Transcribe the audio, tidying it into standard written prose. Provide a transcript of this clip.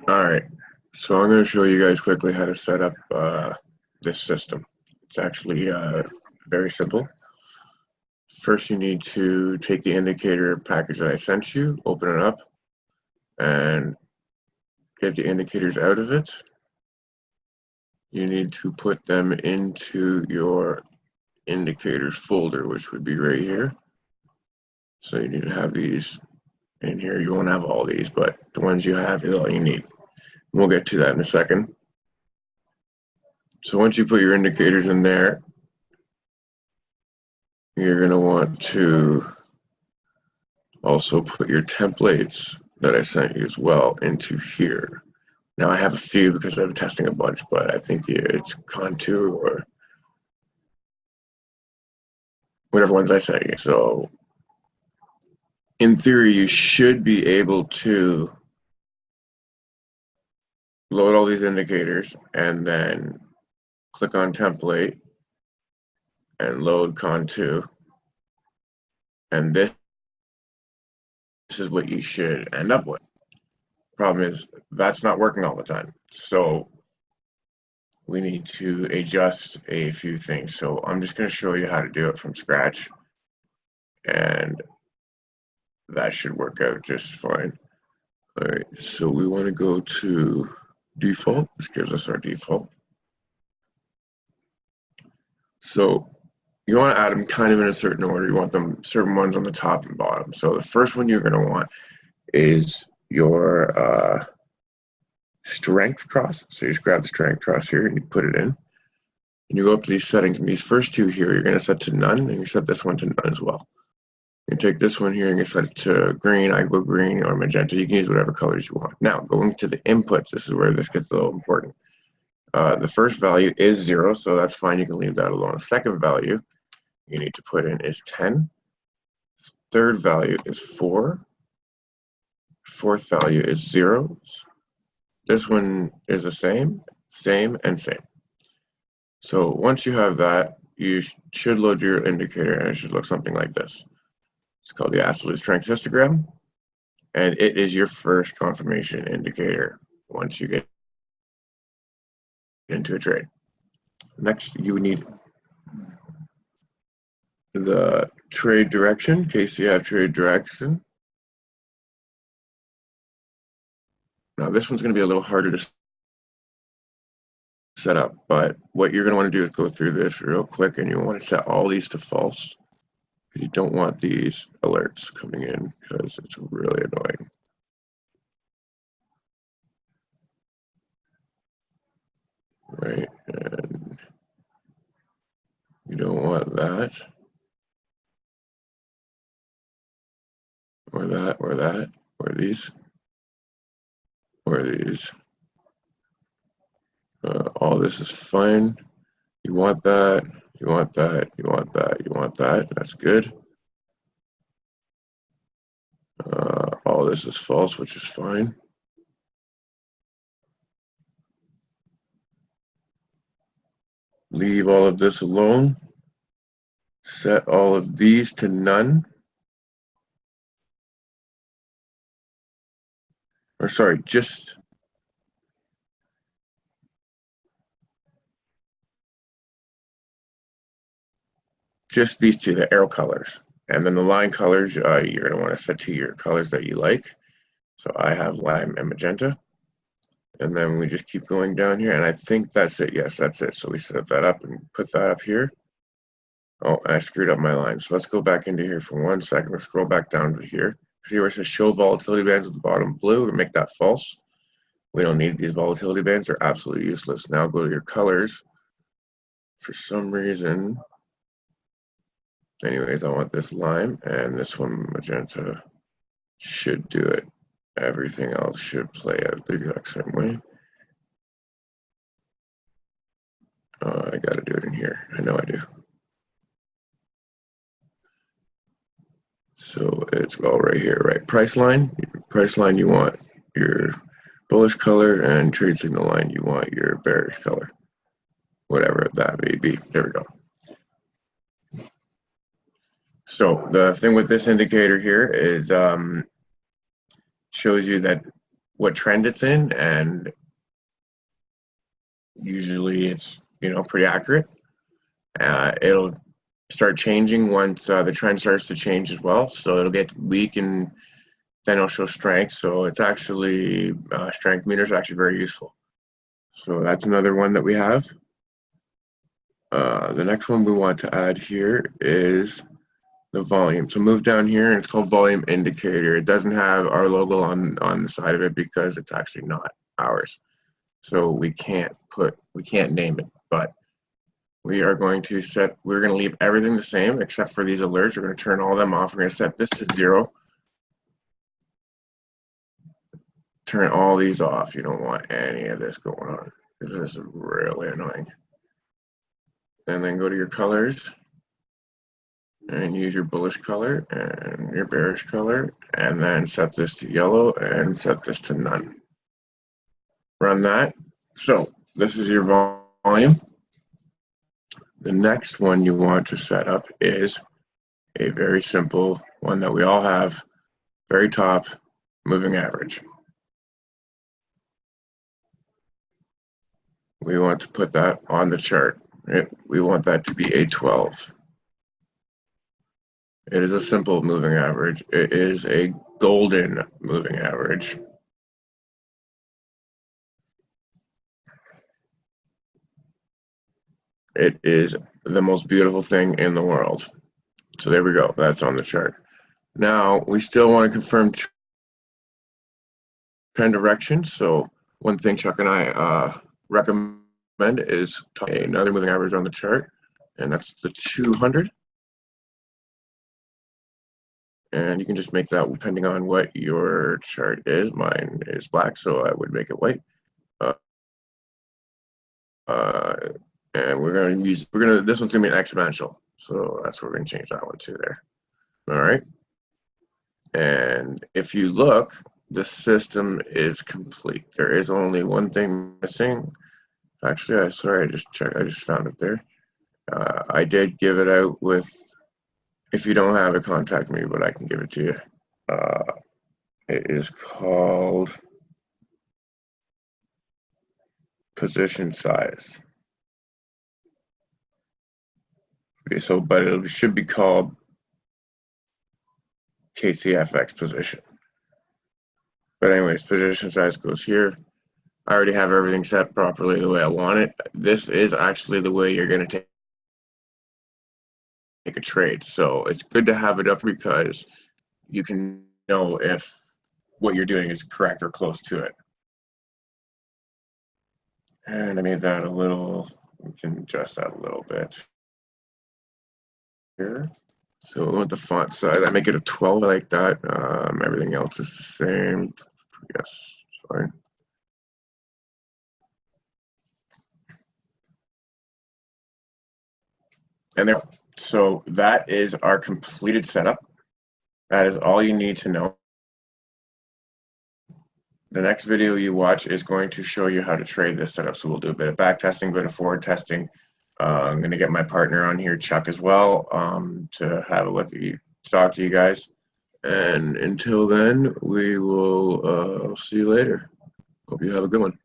All right, so I'm going to show you guys quickly how to set up this system. It's actually very simple. First, you need to take the indicator package that I sent you, open it up, and get the indicators out of it. You need to put them into your indicators folder, which would be right here. So you need to have these in here. You won't have all these, but the ones you have is all you need. We'll get to that in a second. So once you put your indicators in there, you're going to want to also put your templates that I sent you as well into here. Now I have a few because I'm testing a bunch, but I think it's Contour or whatever ones I sent you. So in theory, you should be able to load all these indicators and then click on template and load Contour. And this is what you should end up with. Problem is that's not working all the time. So we need to adjust a few things. So I'm just going to show you how to do it from scratch. And that should work out just fine. All right, so we want to go to default. This gives us our default. So you want to add them kind of in a certain order. You want them certain ones on the top and bottom. So the first one you're going to want is your strength cross. So you just grab the strength cross here and you put it in. And you go up to these settings, and these first two here, you're going to set to none, and you set this one to none as well. You take this one here and you set it to green. I go green or magenta. You can use whatever colors you want. Now, going to the inputs, this is where this gets a little important. The first value is 0, so that's fine. You can leave that alone. The second value you need to put in is 10. Third value is 4. Fourth value is 0. This one is the same, and same. So once you have that, you should load your indicator, and it should look something like this. It's called the absolute strength histogram, and it is your first confirmation indicator once you get into a trade. Next, you need the trade direction, KCFX trade direction. Now this one's going to be a little harder to set up, but what you're going to want to do is go through this real quick, and you want to set all these to false. You don't want these alerts coming in because it's really annoying. Right, and you don't want that, or that, or that, or these, or these. All this is fine. You want that, you want that, you want that, you want that. That's good. All this is false, which is fine. Leave all of this alone. Set all of these to none. Or sorry, just these two, the arrow colors. And then the line colors, you're going to want to set to your colors that you like. So I have lime and magenta. And then we just keep going down here. And I think that's it. Yes, that's it. So we set that up and put that up here. Oh, I screwed up my line. So let's go back into here for 1 second. We'll scroll back down to here. See where it says show volatility bands at the bottom blue, and make that false. We don't need these volatility bands. They're absolutely useless. Now go to your colors. For some reason, anyways, I want this lime, and this one magenta should do it. Everything else should play out the exact same way. I got to do it in here. I know I do. So it's all right here, right? Price line, you want your bullish color, and trade signal line, you want your bearish color. Whatever that may be. There we go. So the thing with this indicator here is shows you that what trend it's in, and usually it's pretty accurate. It'll start changing once the trend starts to change as well. So it'll get weak and then it'll show strength. So it's actually strength meters are actually very useful. So that's another one that we have. The next one we want to add here is the volume. So move down here and it's called volume indicator. It doesn't have our logo on the side of it because it's actually not ours. So we can't name it, but we're going to leave everything the same except for these alerts. We're going to turn all of them off. We're going to set this to 0. Turn all these off. You don't want any of this going on. This is really annoying. And then go to your colors and use your bullish color and your bearish color, and then set this to yellow and set this to none. Run that. So this is your volume. The next one you want to set up is a very simple one that we all have, very top, moving average. We want to put that on the chart. We want that to be a 12. It is a simple moving average. It is a golden moving average. It is the most beautiful thing in the world. So there we go. That's on the chart. Now we still want to confirm trend direction. So one thing Chuck and I recommend is another moving average on the chart, and that's the 200. And you can just make that depending on what your chart is. Mine is black, so I would make it white. And this one's gonna be an exponential, so that's what we're gonna change that one to there. All right. And if you look, the system is complete. There is only one thing missing. Actually, I just found it there. I did give it out with, if you don't have it, contact me, but I can give it to you. It is called position size. Okay, so, but it should be called KCFX position. But anyways, position size goes here. I already have everything set properly the way I want it. This is actually the way you're going to take a trade. So it's good to have it up because you can know if what you're doing is correct or close to it. And I made that a little, we can adjust that a little bit here. So we want the font size. I make it a 12 like that. Everything else is the same. Yes, fine. And there, so that is our completed setup. That is all you need to know. The next video you watch is going to show you how to trade this setup. So we'll do a bit of back testing, a bit of forward testing. I'm going to get my partner on here, Chuck, as well, to have a look at you, talk to you guys. And until then, we will see you later. Hope you have a good one.